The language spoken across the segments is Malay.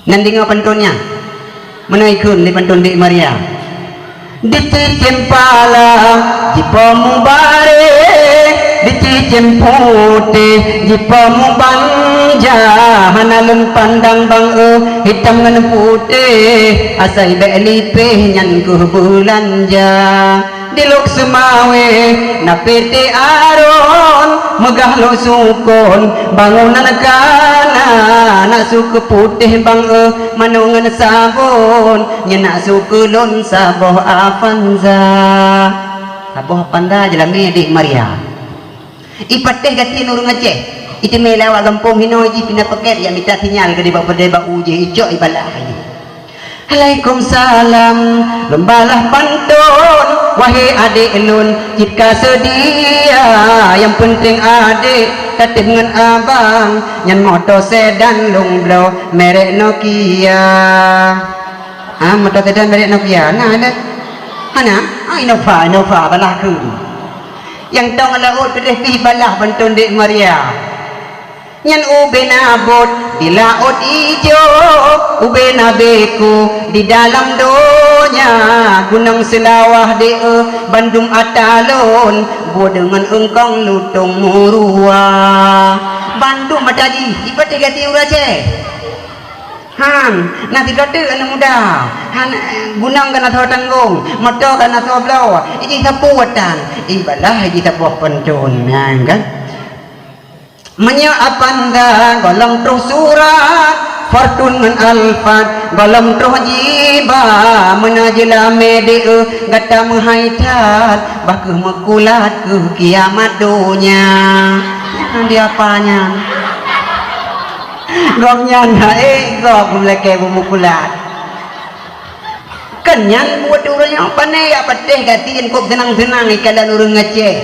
nanti ngapa pentonnya menaikun di penton di Maria dicempala di pemubare dicempute di pemubanja hanalun pandang bang hitam ngan putih asai belipe nyan ku belanja diluk semawe na PT aron megah lo sukon bangunan kana na suku putih bang manungan sabon nyana suku lon saboh avanza saboh panda jalame di Maria ipateh gati nurung Aceh iti melawa gampong hinoji pinapaket ya mita sinyal ke di bawah deba uji ijo ibalah Waalaikumsalam lembalah pantun wahai adik elun jika sedia yang penting adik tatip dengan abang nyan motor sedan lungblo merek Nokia motor sedan merek Nokia nah ada mana Innova balah ku yang tong laut pedih pi balah pantun dik Maria nyan ube nabot di laut ijo ube nabeku di dalam donya gunung selawah di Bandung atalon bu dengan engkong lutung murua Bandung mataji ibat tiga tiura ce nanti kata anak muda gunung kana tho tanggung motor kana tho blau iki sapuatan ibalah iki sapuh pentun kan menyapanda golong truh surat fortun ngan alfat golong truh jiba menajila mede gata menghaitat baku mekulat ke kiamat dunia dia apanya gongnya naik gong meleke memukulat kenyan buat urang pane ya pateh gatiin kok tenang-tenang ikalan urang Aceh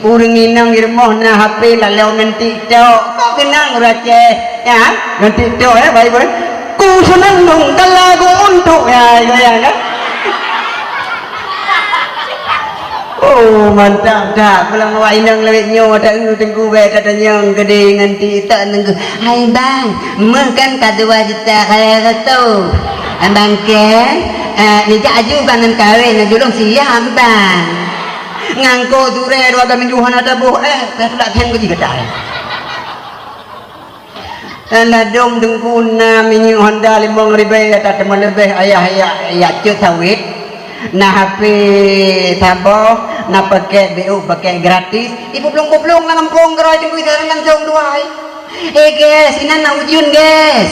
urang inang irmoh na HP lalau ngan TikTok kok kenang race ya ngan TikTok baik-baik ku senang dong lagu untuk ya kan oh mantap dah pulang bawa inang lewat nyo tak tengku baik kata nyong gede ngan TikTok nengku hai bang makan kadua juta kaya tu abang ke ni jaju bangan kawin julung siap bang ngangko dure dua mingguan ada buh tak hen ko juga dah ala dong dengkuna mini Honda 5.000 tak teman lebih ayah cut sawit nah HP taboh nah pakai BU pakai gratis ibu belum lah kampung gerai tengku isaran langsung duai guys ini nak ujun guys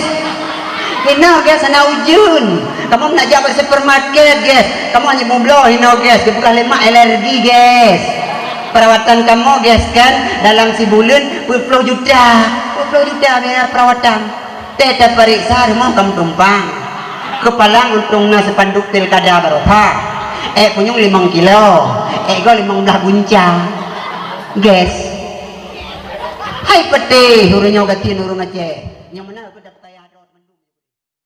hino guys ana ujun kamu nak jabat supermarket guys kamu hanya mubloh hino guys dibuka 5 alergi guys perawatan kamu guys kan dalam sebulan 20 juta biaya perawatan teta periksa rumah kamu tumpang kepala untungnya sepanduk pilkada barokah punyung 5 kilo go 15 guncang guys hai peti hurunya gatiin urung Aceh yang mana aku dapat